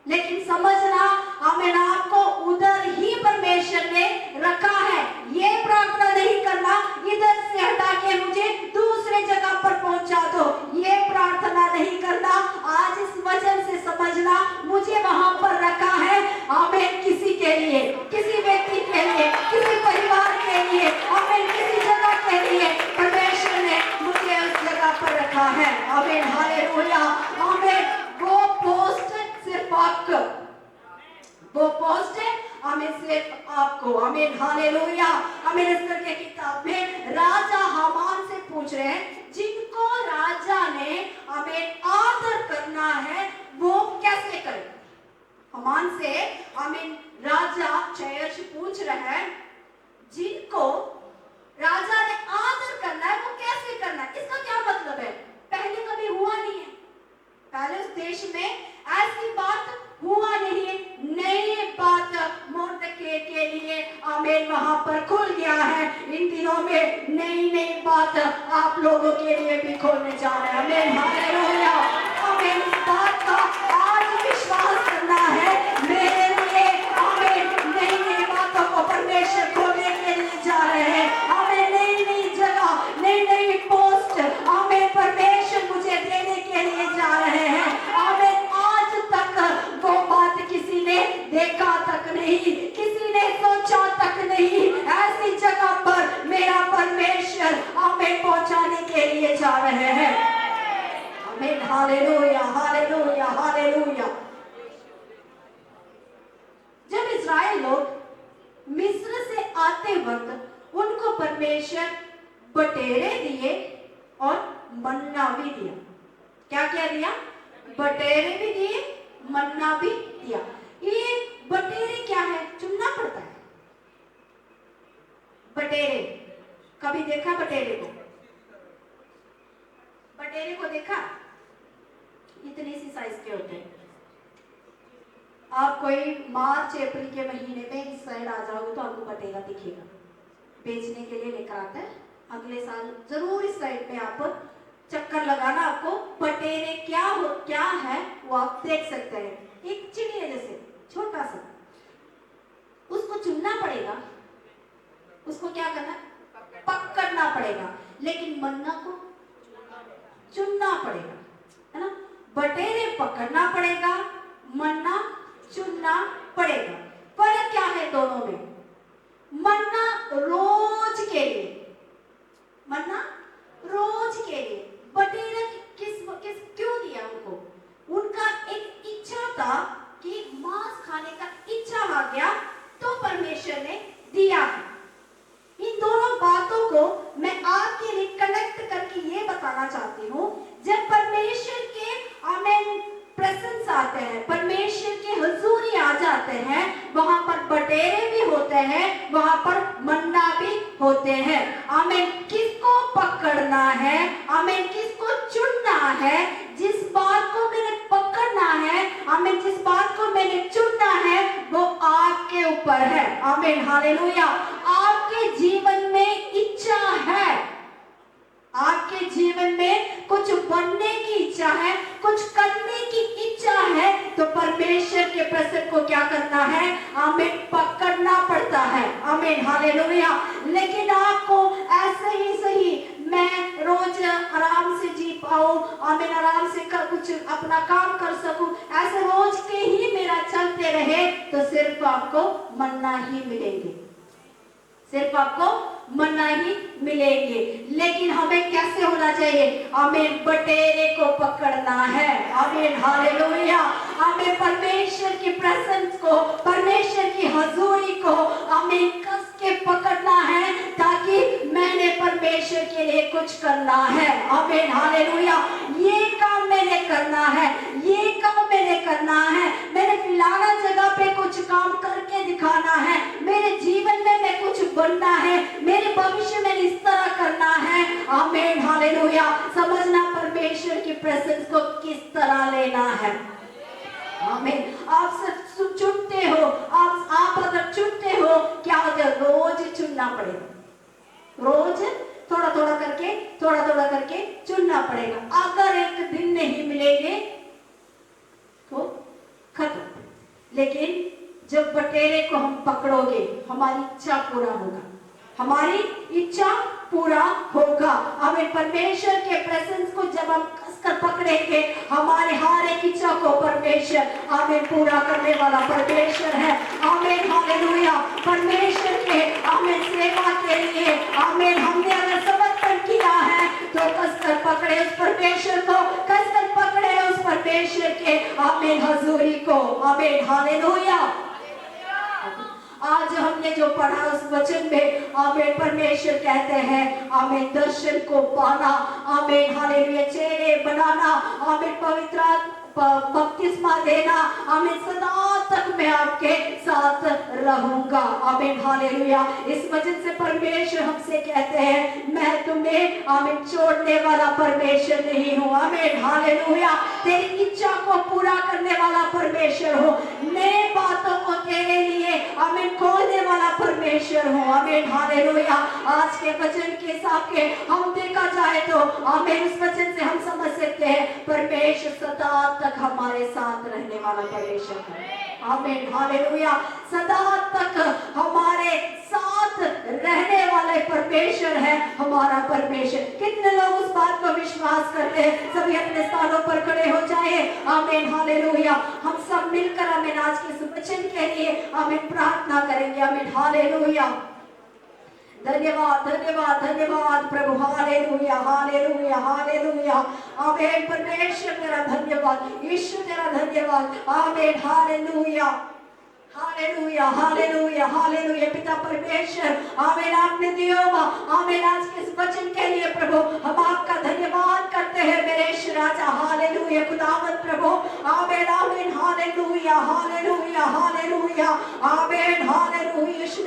[SPEAKER 2] लेकिन समझना आमीन आपको उधर ही परमेश्वर ने रखा है। ये प्रार्थना नहीं करना इधर से हटा के मुझे दूसरे जगह पर पहुंचा दो, ये प्रार्थना नहीं करना। आज इस वचन से समझना मुझे वहां पर रखा है। आमीन, किसी के लिए, किसी व्यक्ति के लिए, किसी परिवार के लिए, आमीन किसी जगह के लिए परमेश्वर ने मुझे उस जगह पर रखा है। आमीन, हालेलुया। आमीन। वो पोस्ट सिर्फ आपको, वो पोस्ट हमें सिर्फ आपको। आमीन हालेलुया। आमीन। एस्तर के किताब में राजा हामान से पूछ रहे हैं, जिनको राजा ने आमीन आदर करना है वो कैसे करे। हामान से आमीन राजा जयश पूछ रहे हैं, जिनको राजा ने आदर करना है वो कैसे करना है। इसका क्या मतलब है? पहले कभी हुआ नहीं है, पहले उस देश में ऐसी बात हुआ नहीं है। नई बात मोर्दके के लिए आमीन वहां पर खुल गया है। इन दिनों में नई नई बात आप लोगों के लिए भी खोलने जा रहे हैं। आमीन हालेलुया। आमीन। इस बात का आज विश्वास करना है मेरे लिए। आमीन। नई नई बातों को परमेश्वर खोलने के लिए जा रहे हैं। आमीन। नई नई जगह, नई नई पोस्ट आमीन परमेश्वर मुझे देने के लिए जा रहे हैं। आमीन। आज तक वो बात किसी ने देखा तक नहीं, किसी ने सोचा तक नहीं, ऐसी जगह पर मेरा परमेश्वर आमीन पहुंचाने के लिए जा रहे हैं। आमीन हालेलुया हालेलुया हालेलुया। जब इस्राएल लोग मिस्र से आते वक्त उनको परमेश्वर बटेरे दिए और मन्ना भी दिया। क्या क्या दिया? बटेरे भी दिए, मन्ना भी दिया। ये बटेरे क्या है? चुनना पड़ता है। बटेरे कभी देखा? बटेरे को देखा? इतनी सी साइज के होते हैं। आप कोई मार्च अप्रैल के महीने में इस साइड आ जाओगे तो आपको बटेरा दिखेगा, बेचने के लिए लेकर आता है। अगले साल जरूर इस साइड में आप चक्कर लगाना, आपको बटेरे क्या है वो आप देख सकते हैं। एक चिड़िया जैसे छोटा सा, उसको चुनना पड़ेगा, उसको क्या करना? पकड़ना पड़ेगा। लेकिन मन्ना को चुनना पड़ेगा, है ना। बटेरे पकड़ना पड़ेगा, मन्ना चुनना पड़ेगा। फर्क क्या है दोनों में? मन्ना रोज के लिए, मन्ना रोज के लिए। बटेरा किस क्यों दिया उनको? उनका एक इच्छा था कि मांस खाने का इच्छा आ गया तो परमेश्वर ने दिया। इन दोनों बातों को मैं आपके लिए कनेक्ट करके ये बताना चाहती हूँ। जब परमेश्वर के आमीन प्रेजेंस आते हैं, परमेश्वर के हुजूरी आ जाते हैं, वहां पर बटेरे भी होते हैं, वहां पर मन्ना भी होते हैं। आमीन। किसको पकड़ना है? आमीन। किसको चुनना है? जिस बात को मैंने पकड़ना है, आमीन, जिस बात को मैंने चुनना है वो आपके ऊपर है। आमीन हालेलुया। आपके जीवन में इच्छा है, आपके जीवन में कुछ बनने की इच्छा है, कुछ करने की इच्छा है, तो परमेश्वर के प्रसन्न को क्या करना है? आमीन पकड़ना पड़ता है। आमीन हालेलुया। लेकिन आपको ऐसे ही सही मैं रोज आराम से जी पाऊं, आमीन, आराम से कुछ अपना काम कर सकूं, ऐसे रोज के ही मेरा चलते रहे तो सिर्फ आपको मन्ना ही मिलेंगे, सिर्फ आपको मन्ना ही मिलेंगे। लेकिन हमें कैसे होना चाहिए? हमें बटेरे को पकड़ना है। आमीन हालेलुया। हमें परमेश्वर की प्रेजेंस को, परमेश्वर की हजूरी को हमें कस के पकड़ना है, ताकि मैंने परमेश्वर के लिए कुछ करना है। आमीन हालेलुया। ये काम मैंने करना है, ये काम मैंने करना है, मैंने फिलहाल जगह पे कुछ काम करके दिखाना है, मेरे जीवन में मैं कुछ बनना है, मेरे भविष्य में इस तरह करना है। आमीन हालेलुया। समझना परमेश्वर की प्रेजेंस को किस तरह लेना है। आमीन। आप सब चुनते हो, आप अगर चुनते हो, क्या होता है? रोज चुनना पड़ेगा, रोज थोड़ा थोड़ा करके चुनना पड़ेगा। अगर एक दिन नहीं मिलेंगे तो खत्म। लेकिन जब बटेरे को हम पकड़ोगे, हमारी इच्छा पूरा होगा, हमारी इच्छा पूरा होगा। हमें परमेश्वर के प्रेजेंस को जब हम कसकर पकड़ेंगे, हमारे हर एक इच्छा को परमेश्वर हमें पूरा करने वाला परमेश्वर है। आमीन हालेलुया। परमेश्वर के हमें सेवा के लिए आमीन हमने अगर समर्पण किया है तो कसकर पकड़े उस परमेश्वर को, कसकर पकड़े उस परमेश्वर के आमीन हजूरी को। आमीन हालेलुया। आज हमने जो पढ़ा उस वचन में आमीन परमेश्वर कहते हैं आमीन दर्शन को पाना, आमीन हालेलुया चेहरे बनाना, आमीन पवित्र बपतिस्मा देना, आमीन सदा तक मैं आपके साथ रहूंगा, आमीन हालेलुया। इस वजह से परमेश्वर हमसे कहते हैं मैं तुम्हें आमीन छोड़ने वाला परमेश्वर नहीं हूँ, आमीन हालेलुया। तेरी इच्छा को पूरा करने वाला परमेश्वर हो, नए बातों को तेरे लिए आमीन खोलने वाला परमेश्वर हो, आमीन हालेलुया। आज के वचन के हिसाब के हम देखा जाए तो आमीन उस वचन से हम समझ सकते हैं परमेश्वर सदा तक हमारे साथ रहने वाला परमेश्वर है, आमीन हालेलुया। सदा तक हमारे साथ रहने वाले परमेश्वर है हमारा परमेश्वर। कितने लोग उस बात को विश्वास करते हैं? सभी अपने स्थानों पर खड़े हो जाए, आमीन हालेलुया। हम सब मिलकर आमीन आज के इस वचन के लिए आमीन प्रार्थना करेंगे, आमीन हालेलुया। धन्यवाद धन्यवाद धन्यवाद प्रभु, हालेलुया हालेलुया हालेलुया, आमीन। परमेश्वर तेरा धन्यवाद, यीशु तेरा धन्यवाद, आमीन हालेलुया हालेलुया हालेलुया हालेलुया। पिता परमेश्वर आमीन आपने दिया आमीन आज के इस वचन के लिए प्रभु हम आपका धन्यवाद करते हैं मेरे राजा, हालेलुया खुदावंद प्रभु, आमीन आमीन हालेलुया हालेलुया हालेलुया, आमीन हालेलुया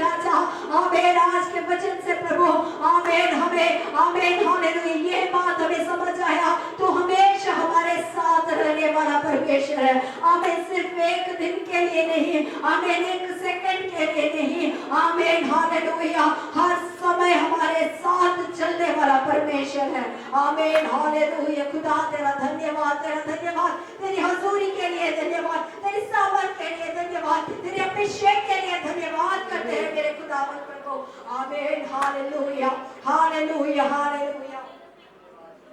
[SPEAKER 2] राजा, आमीन आज के वचन से प्रभु आमीन हमें आमीन हालेलुया ये बात हमें समझ आया तो हमेशा हमारे साथ रहने वाला परमेश्वर है, आमीन। सिर्फ एक दिन के लिए नहीं, आमीन एक सेकंड के लिए नहीं, आमीन हालेलुया हर समय हमारे साथ चलने वाला परमेश्वर है, आमीन हालेलुया। खुदा तेरा धन्यवाद, तेरा धन्यवाद, तेरी हजूरी के लिए धन्यवाद, तेरी सामर्थ के लिए धन्यवाद, तेरे अभिषेक के लिए धन्यवाद करते हैं मेरे खुदावंद प्रभु, आमीन हालेलुया हालेलुया हालेलुया।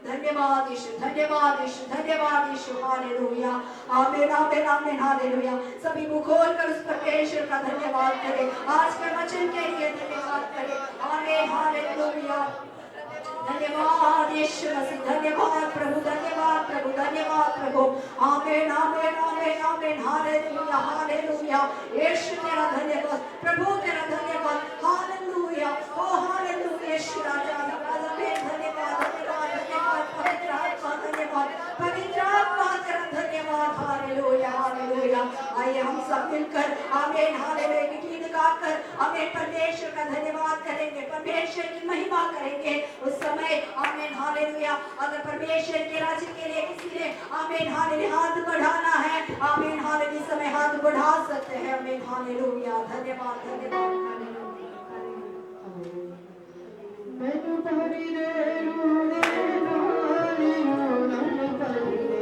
[SPEAKER 2] धन्यवाद यीशु, धन्यवाद यीशु, धन्यवाद यीशु, हालेलुया आमीन आमीन आमीन हालेलुया। सभी मुंह खोलकर उस परमेश्वर का धन्यवाद करें, आज के वचन के लिए धन्यवाद करें, आमीन हालेलुया। धन्यवाद यीशु मसीह, धन्यवाद प्रभु, धन्यवाद प्रभु, धन्यवाद प्रभु, आमीन आमीन आमीन आमीन हालेलुया हालेलुया। यीशु तेरा धन्यवाद, प्रभु तेरा धन्यवाद, हालेलुया ओ हालेलुया। यीशु राजा राजा धन्यवाद धन्यवाद धन्यवाद, पवित्र आत्मा धन्यवाद, पवित्र आत्मा तेरा धन्यवाद, हालेलुया हालेलुया। आइए हम सब मिलकर आमीन हालेलुया की गीत गाकर आमीन परमेश्वर का धन्यवाद करेंगे, परमेश्वर की महिमा करेंगे। उस समय आमीन हालेलुया अगर परमेश्वर के राज्य के लिए किसी ने आमीन हालेलुया हाथ बढ़ाना है, आमीन हालेलुया समय हाथ बढ़ा सकते हैं, आमीन हालेलुया। धन्यवाद धन्यवाद धन्यवाद।
[SPEAKER 4] मैनू पारी दे रूने नाली रूनन पारी दे,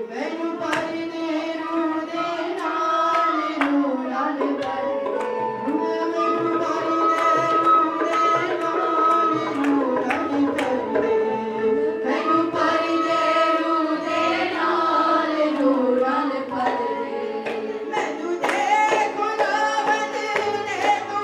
[SPEAKER 4] मैनू पारी दे रूने नाली रूनन पारी दे, मैनू पारी दे रूने नाली रूनन पारी दे, मैनू पारी दे रूने नाली रूनन पारी दे, मैनू दे खुदावंद ने तू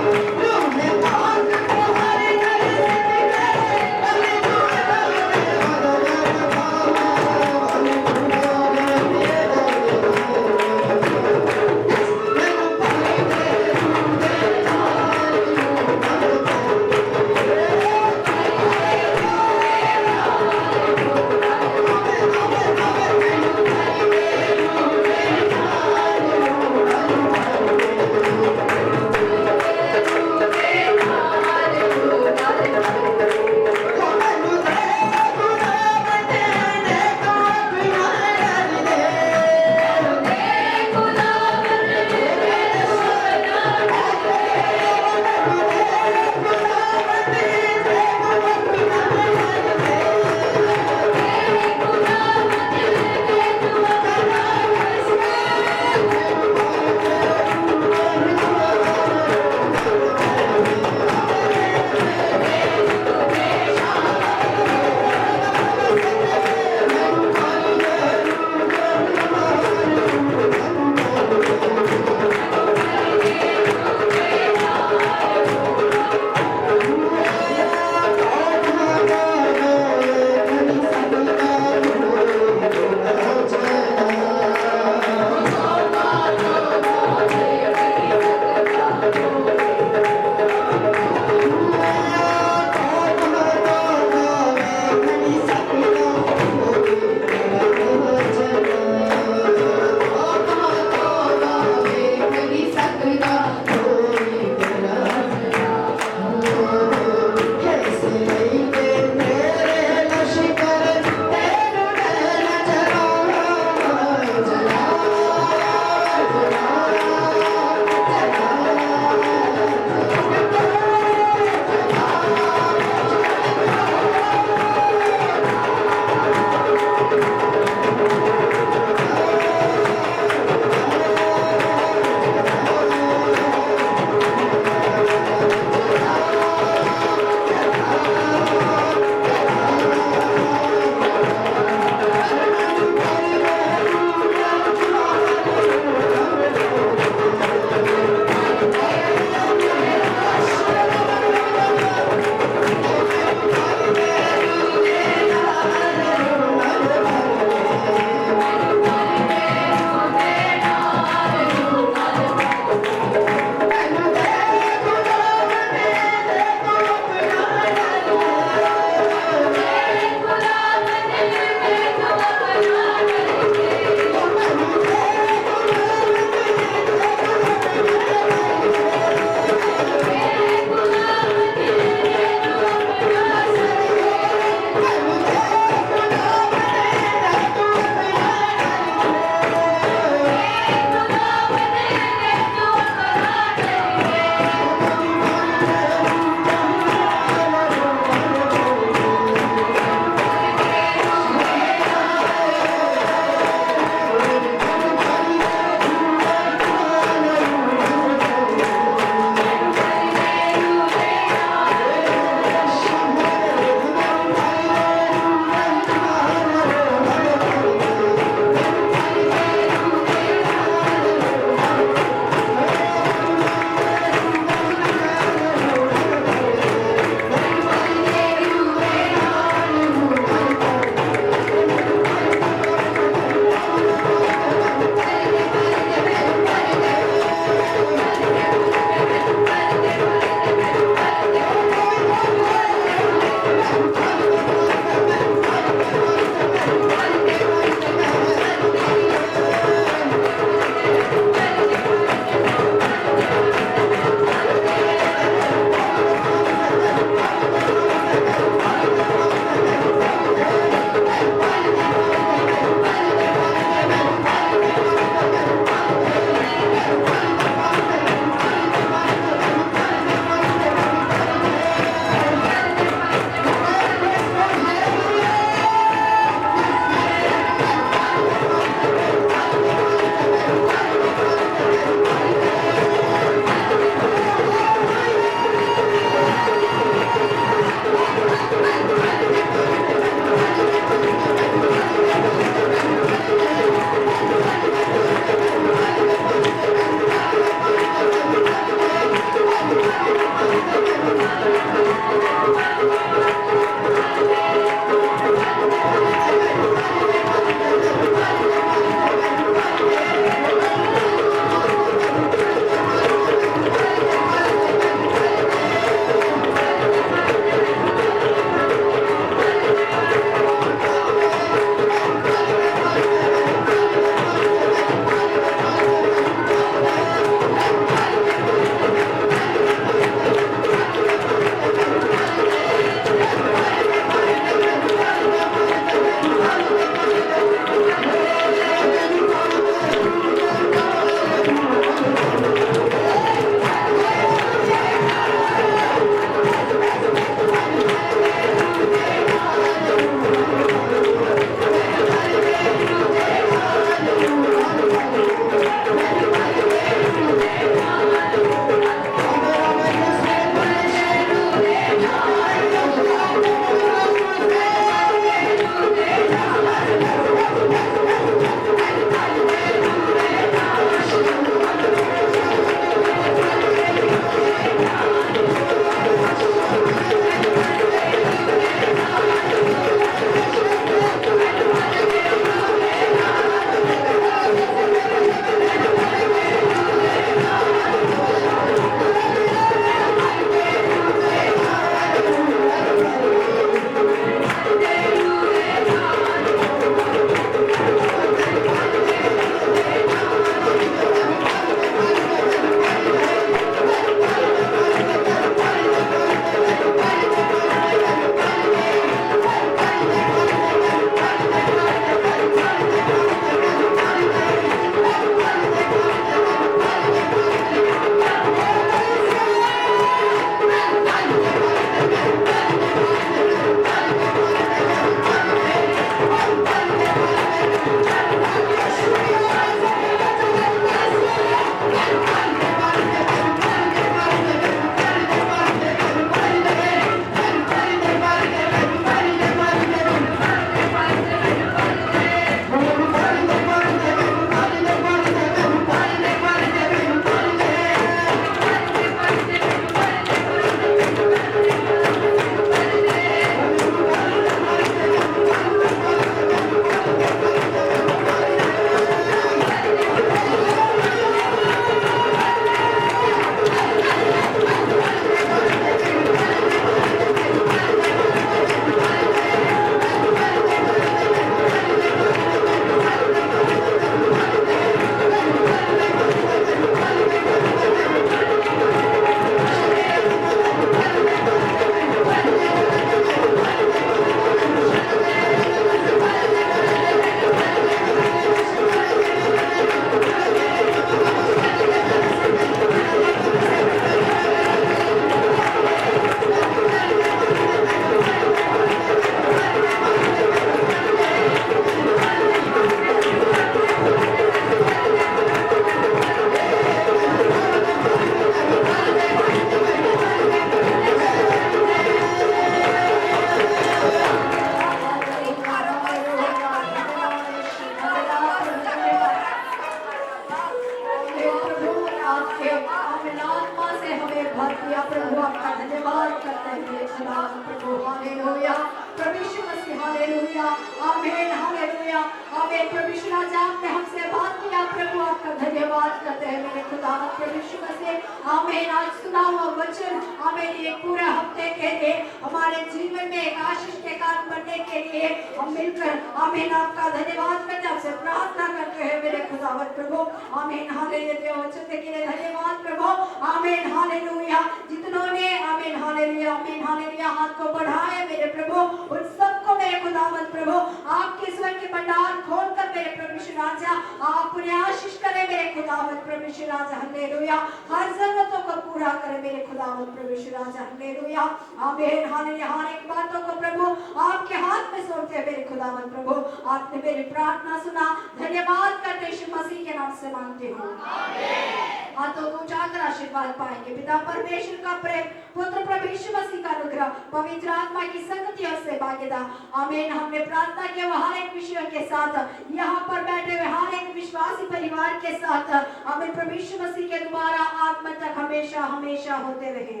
[SPEAKER 2] पवित्र आत्मा की संगति और सहभागिता। आमीन। हमने प्रार्थना किया वो हर एक विषयों के साथ यहाँ पर बैठे हुए हर एक विश्वासी परिवार के साथ आमीन प्रभु यीशु मसीह के द्वारा आगमन तक हमेशा हमेशा होते रहे।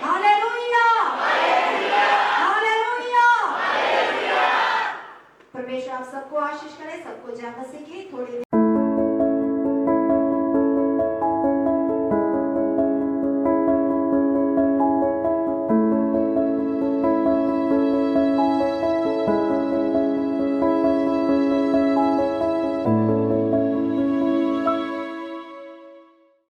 [SPEAKER 2] Hallelujah, hallelujah. परमेश्वर आप सबको आशीष करे, सबको जय मसीह की। थोड़ी